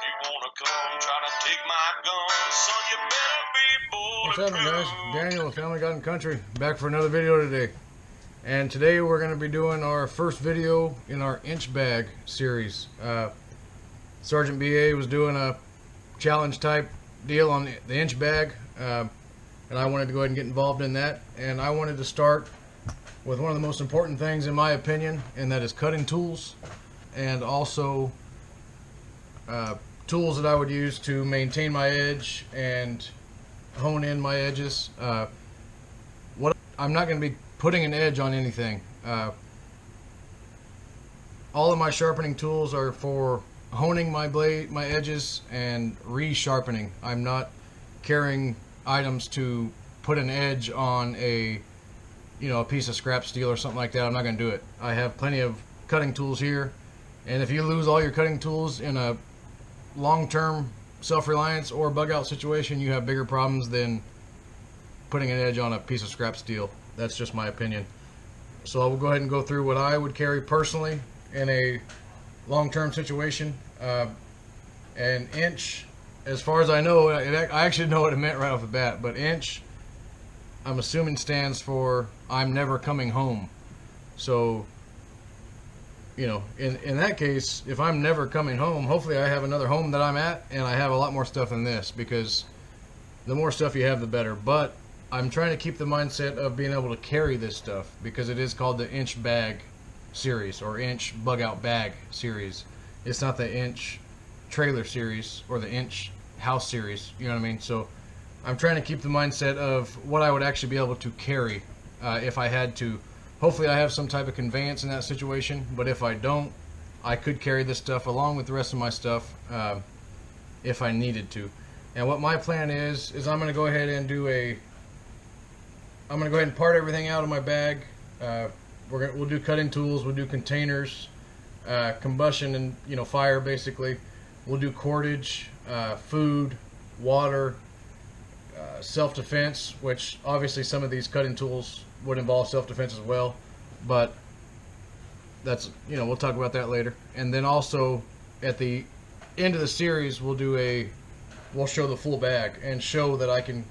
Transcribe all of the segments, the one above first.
you wanna come try to take my gun, son, you better be What's bulletproof. happening, guys? Daniel with Family God and Country, back for another video today. And today we're going to be doing our first video in our inch bag series. Sergeant BA was doing a challenge type deal on the inch bag, and I wanted to go ahead and get involved in that. And I wanted to start with one of the most important things in my opinion, and that is cutting tools, and also tools that I would use to maintain my edge and hone in my edges. I'm not going to be putting an edge on anything. All of my sharpening tools are for honing my blade, my edges, and re-sharpening. I'm not carrying items to put an edge on a piece of scrap steel or something like that. I'm not going to do it. I have plenty of cutting tools here, and if you lose all your cutting tools in a long-term self-reliance or bug out situation, you have bigger problems than putting an edge on a piece of scrap steel. That's just my opinion. So I will go ahead and go through what I would carry personally in a long-term situation. An inch, as far as I know, I actually know what it meant right off the bat, but inch, I'm assuming, stands for I'm never coming home. So, in that case, if I'm never coming home, hopefully I have another home that I'm at, and I have a lot more stuff than this, because the more stuff you have, the better. But I'm trying to keep the mindset of being able to carry this stuff, because it is called the inch bag series, or inch bug out bag series. It's not the inch trailer series or the inch house series, you know what I mean? So I'm trying to keep the mindset of what I would actually be able to carry if I had to. Hopefully I have some type of conveyance in that situation, but if I don't, I could carry this stuff along with the rest of my stuff if I needed to. And what my plan is I'm going to go ahead and I'm going to go ahead and part everything out of my bag. We'll do cutting tools, we'll do containers, combustion and fire basically. We'll do cordage, food, water, self-defense, which obviously some of these cutting tools would involve self-defense as well, but that's, we'll talk about that later. And then also at the end of the series we'll show the full bag and show that I can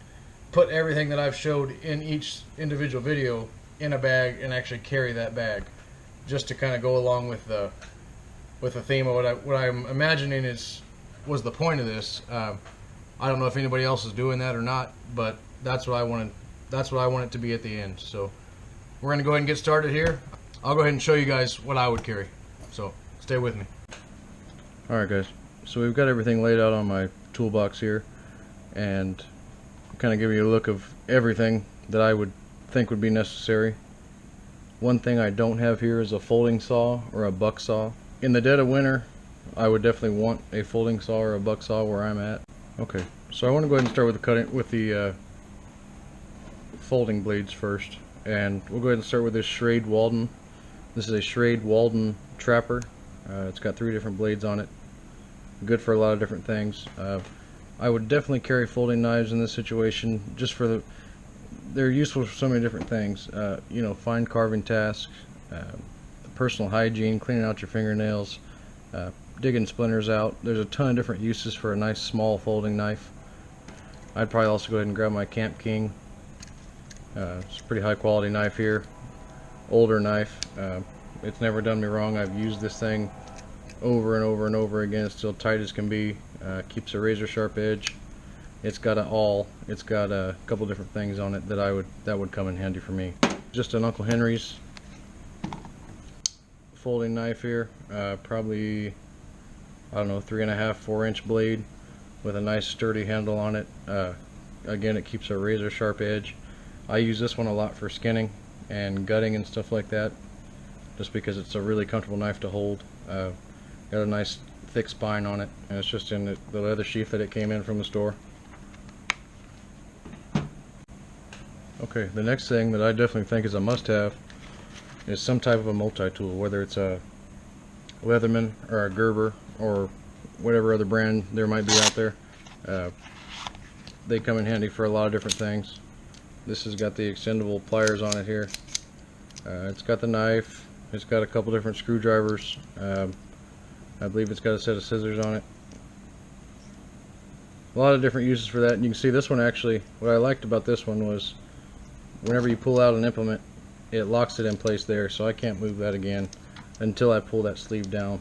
put everything that I've showed in each individual video in a bag and actually carry that bag, just to kind of go along with the theme of what I'm imagining was the point of this. I don't know if anybody else is doing that or not, but that's what I wanted. That's what I want it to be at the end. So we're going to go ahead and get started here. I'll go ahead and show you guys what I would carry. So stay with me. Alright guys, so we've got everything laid out on my toolbox here, and kind of give you a look of everything that I would think would be necessary. One thing I don't have here is a folding saw or a buck saw. In the dead of winter, I would definitely want a folding saw or a buck saw where I'm at. Okay, so I want to go ahead and start with the folding blades first, and we'll go ahead and start with this Schrade Walden. This is a Schrade Walden trapper. It's got 3 different blades on it, good for a lot of different things. I would definitely carry folding knives in this situation, just for they're useful for so many different things. Fine carving tasks, personal hygiene, cleaning out your fingernails, digging splinters out. There's a ton of different uses for a nice small folding knife. I'd probably also go ahead and grab my Camp King. It's a pretty high quality knife here, older knife. It's never done me wrong. I've used this thing over and over and over again. It's still tight as can be. Keeps a razor sharp edge. It's got it's got a couple different things on it that would come in handy for me. Just an Uncle Henry's folding knife here, probably, I don't know, 3.5, 4-inch blade with a nice sturdy handle on it. Again, it keeps a razor sharp edge. I use this one a lot for skinning and gutting and stuff like that, just because it's a really comfortable knife to hold. Got a nice thick spine on it, and it's just in the leather sheath that it came in from the store. Okay, the next thing that I definitely think is a must-have is some type of a multi-tool, whether it's a Leatherman or a Gerber or whatever other brand there might be out there. They come in handy for a lot of different things. This has got the extendable pliers on it here. It's got the knife. It's got a couple different screwdrivers. I believe it's got a set of scissors on it. a lot of different uses for that. And you can see this one actually, what I liked about this one was whenever you pull out an implement, it locks it in place there, so I can't move that again until I pull that sleeve down.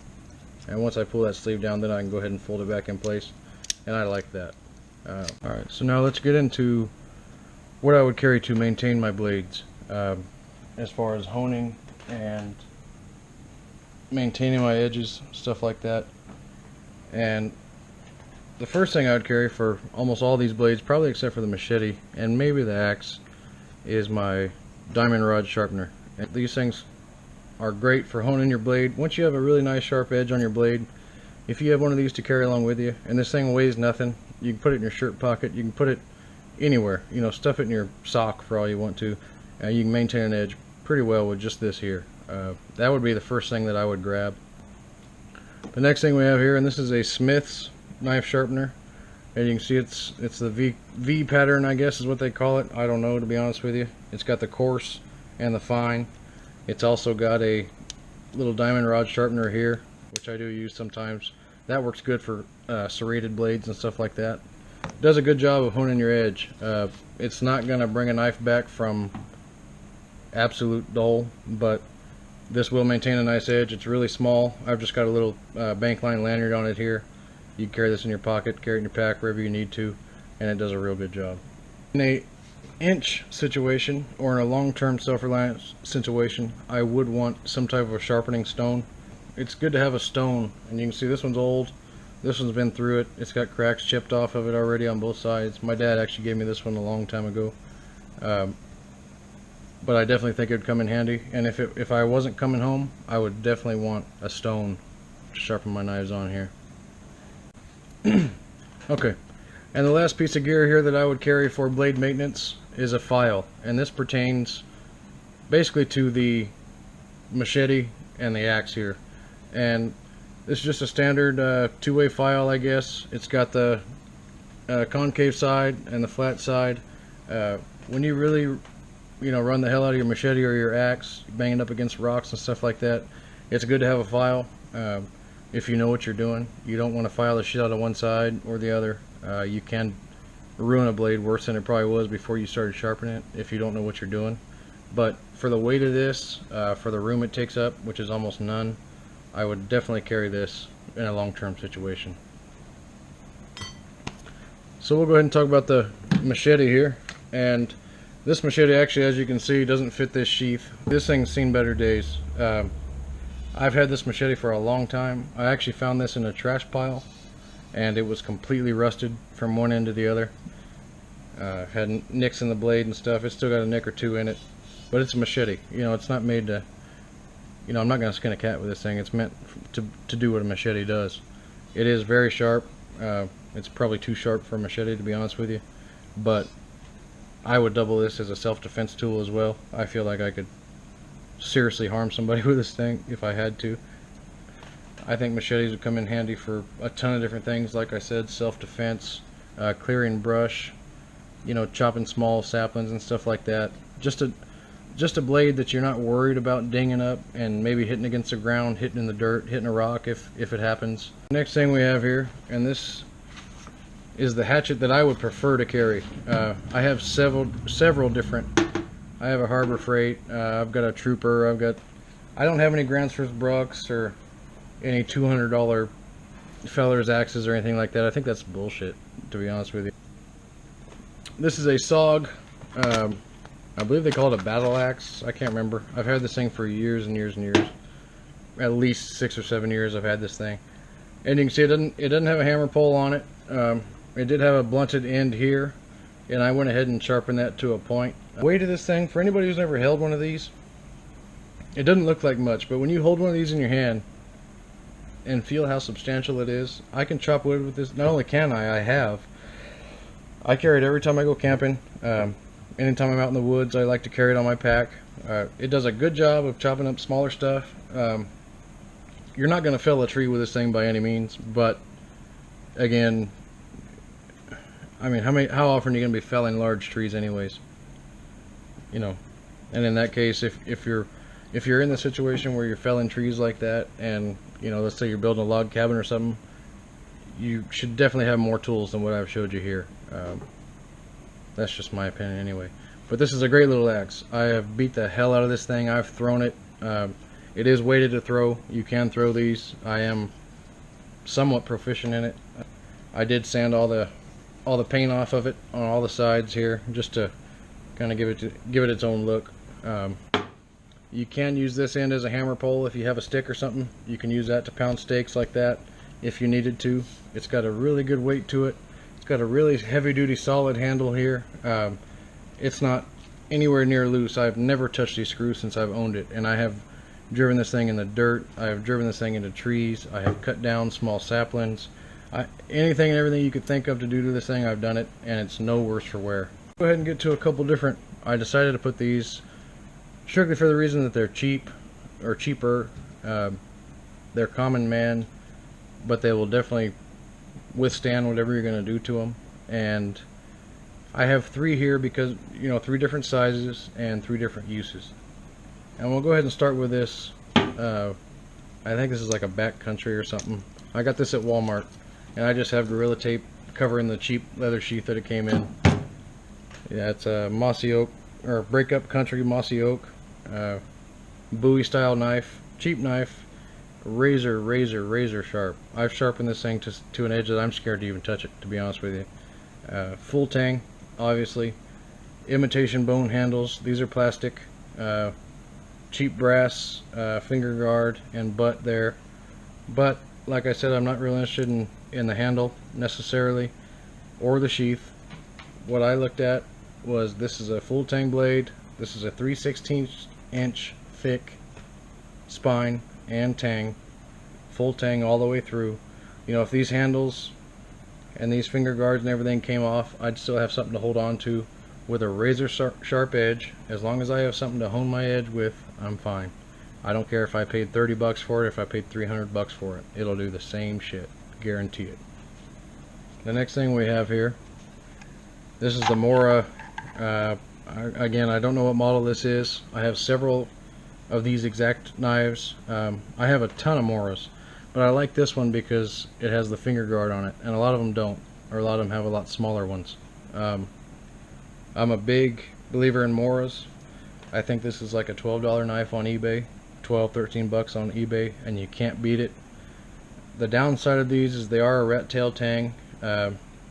And once I pull that sleeve down, then I can go ahead and fold it back in place, and I like that. Alright, so now let's get into what I would carry to maintain my blades, as far as honing and maintaining my edges, stuff like that. And the first thing I would carry for almost all these blades, probably except for the machete and maybe the axe, is my diamond rod sharpener. And these things are great for honing your blade. Once you have a really nice sharp edge on your blade, if you have one of these to carry along with you, and this thing weighs nothing, you can put it in your shirt pocket, you can put it anywhere, you know, stuff it in your sock for all you want to, and you can maintain an edge pretty well with just this here. That would be the first thing that I would grab. The next thing we have here, and this is a Smith's knife sharpener, and you can see it's the V pattern, I guess is what they call it. I don't know, to be honest with you. It's got the coarse and the fine. It's also got a little diamond rod sharpener here, which I do use sometimes. That works good for serrated blades and stuff like that. It does a good job of honing your edge. It's not going to bring a knife back from absolute dull, but this will maintain a nice edge. It's really small. I've just got a little bank line lanyard on it here. You can carry this in your pocket, carry it in your pack wherever you need to, and it does a real good job. In a inch situation, or in a long-term self-reliance situation, I would want some type of a sharpening stone. It's good to have a stone, and you can see this one's old. This one's been through it. It's got cracks chipped off of it already on both sides. My dad actually gave me this one a long time ago. But I definitely think it would come in handy, and if I wasn't coming home, I would definitely want a stone to sharpen my knives on here. Okay, and the last piece of gear here that I would carry for blade maintenance is a file, and this pertains basically to the machete and the axe here. And this is just a standard two-way file, I guess. It's got the concave side and the flat side. When you really run the hell out of your machete or your axe, banging up against rocks and stuff like that, it's good to have a file. If you know what you're doing, you don't want to file the shit out of one side or the other. You can ruin a blade worse than it probably was before you started sharpening it if you don't know what you're doing. But for the weight of this, for the room it takes up, which is almost none, I would definitely carry this in a long-term situation. So we'll go ahead and talk about the machete here. And this machete actually, as you can see, doesn't fit this sheath. This thing's seen better days. I've had this machete for a long time. I actually found this in a trash pile, and it was completely rusted from one end to the other. Had nicks in the blade and stuff. It's still got a nick or two in it, but it's a machete. It's not made to, I'm not going to skin a cat with this thing. It's meant to do what a machete does. It is very sharp. It's probably too sharp for a machete, to be honest with you, but I would double this as a self-defense tool as well. I feel like I could seriously harm somebody with this thing if I had to. I think machetes would come in handy for a ton of different things. Like I said, self-defense, clearing brush, chopping small saplings and stuff like that. Just a blade that you're not worried about dinging up and maybe hitting against the ground, hitting in the dirt, hitting a rock if it happens. Next thing we have here, and this is the hatchet that I would prefer to carry. I have several different. I have a Harbor Freight, I've got a Trooper, I don't have any Gransfors Brucks or any $200 Feller's axes or anything like that. I think that's bullshit, to be honest with you. This is a SOG, I believe they call it a battle axe. I can't remember. I've had this thing for years and years and years. At least 6 or 7 years I've had this thing. And you can see it doesn't have a hammer pole on it. It did have a blunted end here, and I went ahead and sharpened that to a point. Weight of this thing, for anybody who's never held one of these, it doesn't look like much, but when you hold one of these in your hand and feel how substantial it is, I can chop wood with this. Not only can I have. I carry it every time I go camping. Anytime I'm out in the woods, I like to carry it on my pack. It does a good job of chopping up smaller stuff. You're not going to fell a tree with this thing by any means, but again, I mean, how often are you going to be felling large trees anyways? And in that case, if you're in the situation where you're felling trees like that, and let's say you're building a log cabin or something, you should definitely have more tools than what I've showed you here. That's just my opinion anyway. But this is a great little axe. I have beat the hell out of this thing. I've thrown it. It is weighted to throw. You can throw these. I am somewhat proficient in it. I did sand all the paint off of it on all the sides here, just to kind of give it its own look. You can use this end as a hammer pole if you have a stick or something. You can use that to pound steaks like that if you needed to. It's got a really good weight to it. It's got a really heavy-duty solid handle here. It's not anywhere near loose. I've never touched these screws since I've owned it, and I have driven this thing in the dirt. I have driven this thing into trees. I have cut down small saplings. Anything and everything you could think of to do to this thing, I've done it, and it's no worse for wear. Go ahead and get to a couple different. I decided to put these strictly for the reason that they're cheap, or cheaper. They're common man, but they will definitely withstand whatever you're going to do to them. And I have 3 here because, you know, 3 different sizes and 3 different uses. And we'll go ahead and start with this. I think this is like a backcountry or something. I got this at Walmart, and I just have Gorilla Tape covering the cheap leather sheath that it came in. Yeah, it's a mossy oak, or breakup country mossy oak, Bowie style knife, cheap knife, razor sharp. I've sharpened this thing to an edge that I'm scared to even touch it, to be honest with you. Full tang, obviously. Imitation bone handles. These are plastic. Cheap brass finger guard and butt there. But like I said, I'm not really interested in the handle necessarily, or the sheath. What I looked at was, this is a full tang blade. This is a 3/16 inch thick spine and tang, full tang all the way through. You know, if these handles and these finger guards and everything came off, I'd still have something to hold on to with a razor sharp edge. As long as I have something to hone my edge with, I'm fine. I don't care if I paid 30 bucks for it, if I paid 300 bucks for it. It'll do the same shit, guarantee it. The next thing we have here, this is the Mora. Again, I don't know what model this is. I have several of these exact knives. I have a ton of Moras, but I like this one because it has the finger guard on it, and a lot of them don't, or a lot of them have a lot smaller ones. I'm a big believer in Moras. I think this is like a $12 knife on eBay, 12, 13 bucks on eBay, and you can't beat it. The downside of these is they are a rat tail tang,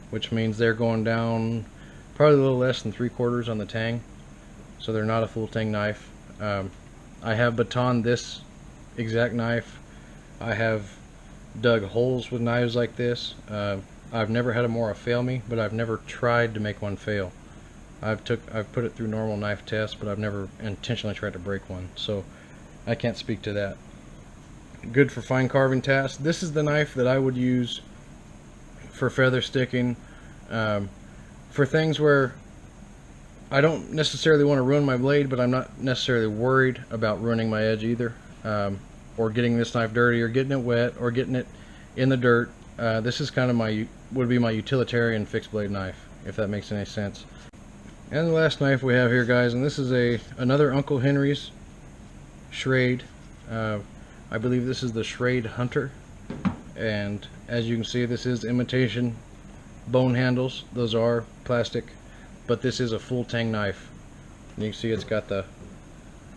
which means they're going down probably a little less than 3/4 on the tang, so they're not a full tang knife. I have batoned this exact knife. I have dug holes with knives like this. I've never had a Mora fail me, but I've never tried to make one fail. I've put it through normal knife tests, but I've never intentionally tried to break one, so I can't speak to that. Good for fine carving tasks. This is the knife that I would use for feather sticking, for things where I don't necessarily want to ruin my blade, but I'm not necessarily worried about ruining my edge either, or getting this knife dirty, or getting it wet, or getting it in the dirt. This is kind of would be my utilitarian fixed blade knife, if that makes any sense. And the last knife we have here, guys, and this is another Uncle Henry's Schrade. I believe this is the Schrade Hunter, and as you can see, this is imitation bone handles. Those are plastic, but this is a full tang knife. And you can see it's got the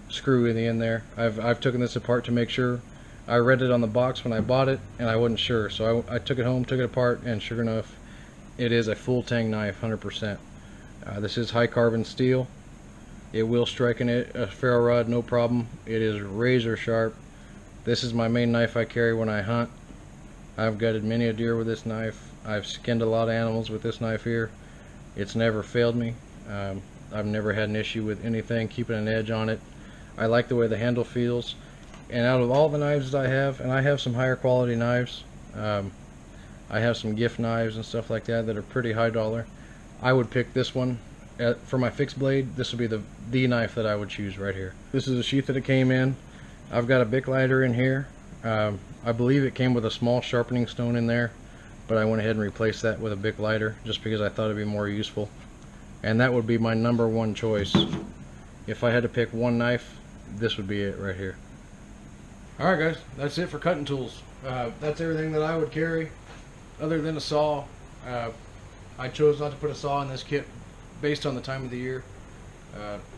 screw in the end there. I've taken this apart to make sure. I read it on the box when I bought it, and I wasn't sure, so I took it home, took it apart, and sure enough, it is a full tang knife, 100%. This is high carbon steel. It will strike a ferro rod, no problem. It is razor sharp. This is my main knife I carry when I hunt. I've gutted many a deer with this knife. I've skinned a lot of animals with this knife here. It's never failed me. I've never had an issue with anything keeping an edge on it. I like the way the handle feels. And out of all the knives that I have, and I have some higher quality knives, I have some gift knives and stuff like that are pretty high dollar. I would pick this one. For my fixed blade, this would be the knife that I would choose right here. This is a sheath that it came in. I've got a Bic lighter in here. I believe it came with a small sharpening stone in there, but I went ahead and replaced that with a Bic lighter just because I thought it'd be more useful. And that would be my #1 choice. If I had to pick one knife, this would be it right here. Alright guys, that's it for cutting tools. That's everything that I would carry. other than a saw, I chose not to put a saw in this kit based on the time of the year.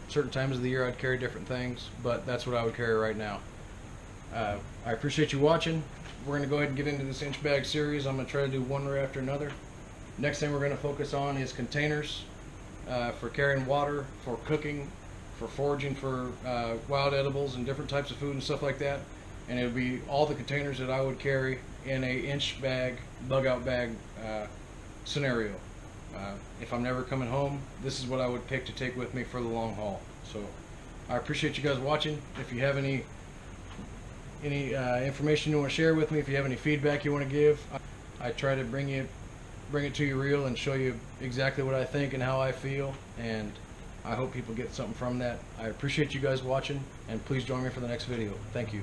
Certain times of the year I'd carry different things, but that's what I would carry right now. I appreciate you watching. We're going to go ahead and get into this inch bag series. I'm going to try to do one right after another. Next thing we're going to focus on is containers for carrying water, for cooking, for foraging for wild edibles and different types of food and stuff like that. And it would be all the containers that I would carry in a inch bag, bug out bag scenario. If I'm never coming home, this is what I would pick to take with me for the long haul. So I appreciate you guys watching. If you have any information you want to share with me, if you have any feedback you want to give, I try to bring it to you real and show you exactly what I think and how I feel, and I hope people get something from that. I appreciate you guys watching, and please join me for the next video. Thank you.